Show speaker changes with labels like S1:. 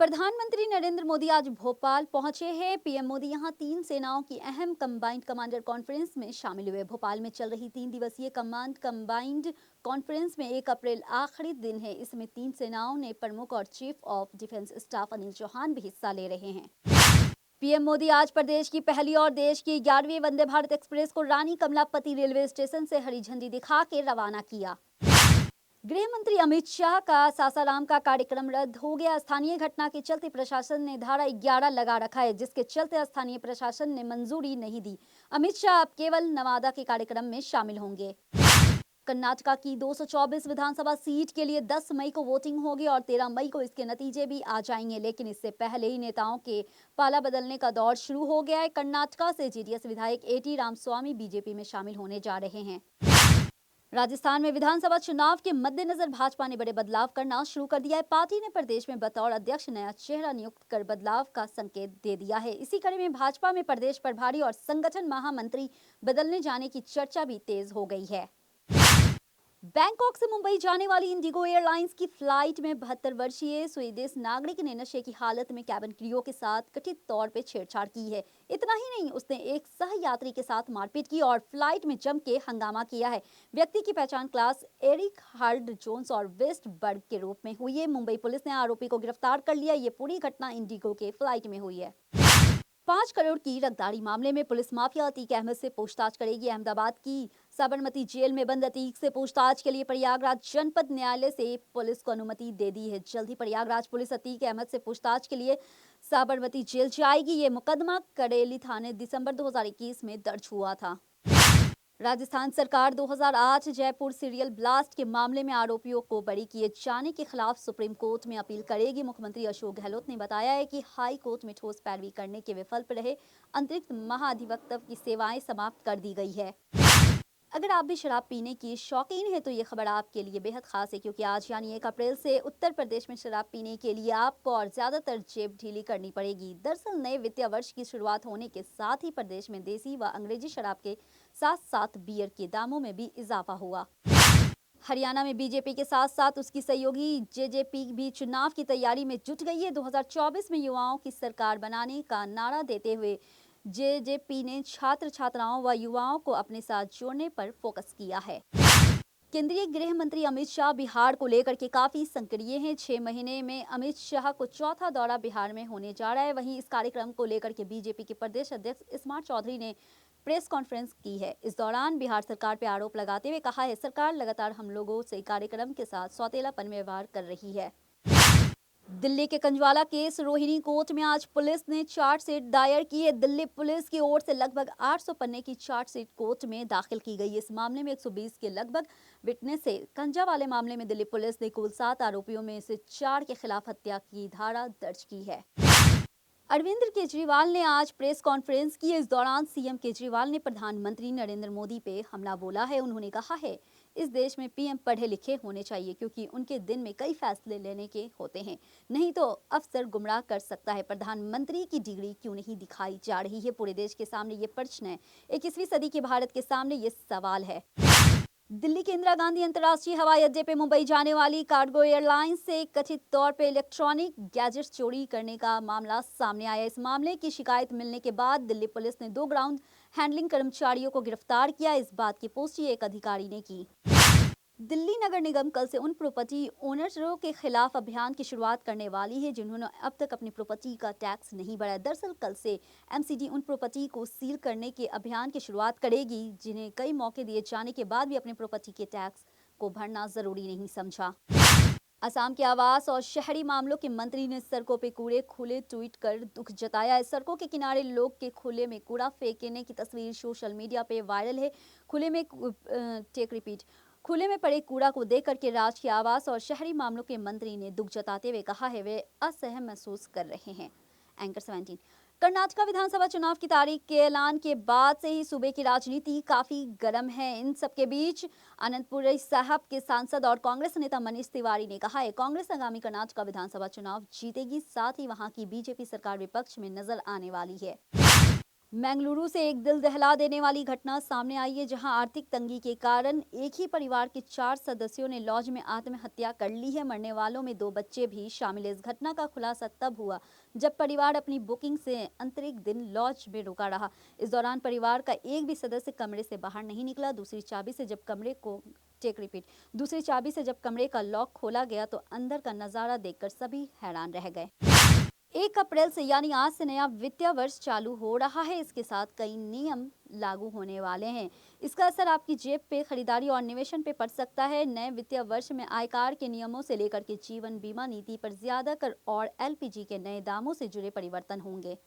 S1: प्रधानमंत्री नरेंद्र मोदी आज भोपाल पहुंचे हैं। पीएम मोदी यहां तीन सेनाओं की अहम कंबाइंड कमांडर कॉन्फ्रेंस में शामिल हुए। भोपाल में चल रही 3 दिवसीय कमांड कंबाइंड कॉन्फ्रेंस में 1 अप्रैल आखिरी दिन है। इसमें तीन सेनाओं ने प्रमुख और chief of defence staff Anil Chauhan भी हिस्सा ले रहे हैं। पीएम मोदी आज प्रदेश की पहली और देश की 11वीं वंदे भारत एक्सप्रेस को रानी कमलापति रेलवे स्टेशन से हरी झंडी दिखा के रवाना किया। गृह मंत्री अमित शाह का सासाराम का कार्यक्रम रद्द हो गया। स्थानीय घटना के चलते प्रशासन ने धारा 11 लगा रखा है, जिसके चलते स्थानीय प्रशासन ने मंजूरी नहीं दी। अमित शाह अब केवल नवादा के कार्यक्रम में शामिल होंगे। कर्नाटका की 224 विधानसभा सीट के लिए 10 मई को वोटिंग होगी और 13 मई को इसके नतीजे भी आ जाएंगे, लेकिन इससे पहले ही नेताओं के पाला बदलने का दौर शुरू हो गया है। कर्नाटका से जेडीएस विधायक एटी रामस्वामी बीजेपी में शामिल होने जा रहे हैं। राजस्थान में विधानसभा चुनाव के मद्देनजर भाजपा ने बड़े बदलाव करना शुरू कर दिया है। पार्टी ने प्रदेश में बतौर अध्यक्ष नया चेहरा नियुक्त कर बदलाव का संकेत दे दिया है। इसी कड़ी में भाजपा में प्रदेश प्रभारी और संगठन महामंत्री बदलने जाने की चर्चा भी तेज हो गई है। बैंकॉक से मुंबई जाने वाली इंडिगो एयरलाइंस की फ्लाइट में 72 वर्षीय स्वीडिश नागरिक ने नशे की हालत में कैबिन क्रियो के साथ कथित तौर पे छेड़छाड़ की है। इतना ही नहीं, उसने एक सहयात्री के साथ मारपीट की और फ्लाइट में जम के हंगामा किया है। व्यक्ति की पहचान क्लास एरिक हार्ड जोन्स और वेस्ट बर्ग के रूप में हुई है। मुंबई पुलिस ने आरोपी को गिरफ्तार कर लिया। ये पूरी घटना इंडिगो के फ्लाइट में हुई है। 5 करोड़ की रंगदारी मामले में पुलिस माफिया अतीक अहमद से पूछताछ करेगी। अहमदाबाद की साबरमती जेल में बंद अतीक से पूछताछ के लिए प्रयागराज जनपद न्यायालय से पुलिस को अनुमति दे दी है। जल्द ही प्रयागराज पुलिस अतीक अहमद से पूछताछ के लिए साबरमती जेल जाएगी। ये मुकदमा करेली थाने दिसंबर 2021 में दर्ज हुआ था। राजस्थान सरकार 2008 जयपुर सीरियल ब्लास्ट के मामले में आरोपियों को बरी किए जाने के खिलाफ सुप्रीम कोर्ट में अपील करेगी। मुख्यमंत्री अशोक गहलोत ने बताया है कि हाई कोर्ट में ठोस पैरवी करने के विफल रहे अतिरिक्त महाधिवक्ता की सेवाएं समाप्त कर दी गई है। अगर आप भी शराब पीने की शौकीन हैं तो ये खबर आपके लिए बेहद खास है, क्योंकि आज यानी 1 अप्रैल से उत्तर प्रदेश में शराब पीने के लिए आपको और ज्यादातर जेब ढीली करनी पड़ेगी। दरअसल नए वित्तीय वर्ष की शुरुआत होने के साथ ही प्रदेश में देसी व अंग्रेजी शराब के साथ साथ बियर के दामों में भी इजाफा हुआ। हरियाणा में बीजेपी के साथ साथ उसकी सहयोगी जेजेपी भी चुनाव की तैयारी में जुट गई है। 2024 में युवाओं की सरकार बनाने का नारा देते हुए जेजेपी ने छात्र छात्राओं व युवाओं को अपने साथ जोड़ने पर फोकस किया है। केंद्रीय गृह मंत्री अमित शाह बिहार को लेकर के काफी सक्रिय हैं। 6 महीने में अमित शाह को चौथा दौरा बिहार में होने जा रहा है। वहीं इस कार्यक्रम को लेकर के बीजेपी के प्रदेश अध्यक्ष स्मार्ट चौधरी ने प्रेस कॉन्फ्रेंस की है। इस दौरान बिहार सरकार पर आरोप लगाते हुए कहा है, सरकार लगातार हम लोगों से कार्यक्रम के साथ सौतेलापन व्यवहार कर रही है। दिल्ली के कंजवाला केस रोहिणी कोर्ट में आज पुलिस ने चार्जशीट दायर की है। दिल्ली पुलिस की ओर से लगभग 800 पन्ने की चार्जशीट कोर्ट में दाखिल की गई। इस मामले में 120 के लगभग विटनेस है। कंजा वाले मामले में दिल्ली पुलिस ने कुल 7 आरोपियों में से 4 के खिलाफ हत्या की धारा दर्ज की है। अरविंद केजरीवाल ने आज प्रेस कॉन्फ्रेंस की। इस दौरान सीएम केजरीवाल ने प्रधानमंत्री नरेंद्र मोदी पे हमला बोला है। उन्होंने कहा है, इस देश में पीएम पढ़े लिखे होने चाहिए, क्योंकि उनके दिन में कई फैसले लेने के होते हैं, नहीं तो अफसर गुमराह कर सकता है। प्रधानमंत्री की डिग्री क्यों नहीं दिखाई जा रही है? पूरे देश के सामने ये प्रश्न है। 21वीं सदी के भारत के सामने ये सवाल है। दिल्ली के इंदिरा गांधी अंतर्राष्ट्रीय हवाई अड्डे पे मुंबई जाने वाली कार्गो एयरलाइंस से कथित तौर पे इलेक्ट्रॉनिक गैजेट्स चोरी करने का मामला सामने आया। इस मामले की शिकायत मिलने के बाद दिल्ली पुलिस ने 2 ग्राउंड हैंडलिंग कर्मचारियों को गिरफ्तार किया। इस बात की पुष्टि एक अधिकारी ने की। दिल्ली नगर निगम कल से उन प्रॉपर्टी ओनर्सों के खिलाफ अभियान की शुरुआत करने वाली है जिन्होंने अब तक अपनी प्रॉपर्टी का टैक्स नहीं भरा। दरअसल कल से एमसीडी उन प्रॉपर्टी को सील करने के अभियान की शुरुआत करेगी जिन्हें कई मौके दिए जाने के बाद भी अपनी प्रॉपर्टी के टैक्स को भरना जरूरी नहीं समझा। असम के आवास और शहरी मामलों के मंत्री ने सड़कों पे कूड़े खुले ट्वीट कर दुख जताया है। सड़कों के किनारे लोग के खुले में कूड़ा फेंकने की तस्वीर सोशल मीडिया पे वायरल है। खुले में पड़े कूड़ा को देख करके राज्य के आवास और शहरी मामलों के मंत्री ने दुख जताते हुए कहा है, वे असहज महसूस कर रहे हैं। एंकर 17 कर्नाटका विधानसभा चुनाव की तारीख के ऐलान के बाद से ही सूबे की राजनीति काफी गर्म है। इन सबके बीच अनंतपुर साहब के सांसद और कांग्रेस नेता मनीष तिवारी ने कहा है, कांग्रेस आगामी कर्नाटका विधानसभा चुनाव जीतेगी, साथ ही वहां की बीजेपी सरकार विपक्ष में नजर आने वाली है। बेंगलुरु से एक दिल दहला देने वाली घटना सामने आई है, जहां आर्थिक तंगी के कारण एक ही परिवार के 4 सदस्यों ने लॉज में आत्महत्या कर ली है। मरने वालों में 2 बच्चे भी शामिल हैं। इस घटना का खुलासा तब हुआ जब परिवार अपनी बुकिंग से आंतरिक दिन लॉज में रुका रहा। इस दौरान परिवार का एक भी सदस्य कमरे से बाहर नहीं निकला। दूसरी चाबी से जब कमरे का लॉक खोला गया तो अंदर का नजारा देखकर सभी हैरान रह गए। 1 अप्रैल से यानी आज से नया वित्तीय वर्ष चालू हो रहा है। इसके साथ कई नियम लागू होने वाले हैं। इसका असर आपकी जेब पे, खरीदारी और निवेशन पे पड़ सकता है। नए वित्तीय वर्ष में आयकर के नियमों से लेकर के जीवन बीमा नीति पर ज्यादा कर और एलपीजी के नए दामों से जुड़े परिवर्तन होंगे।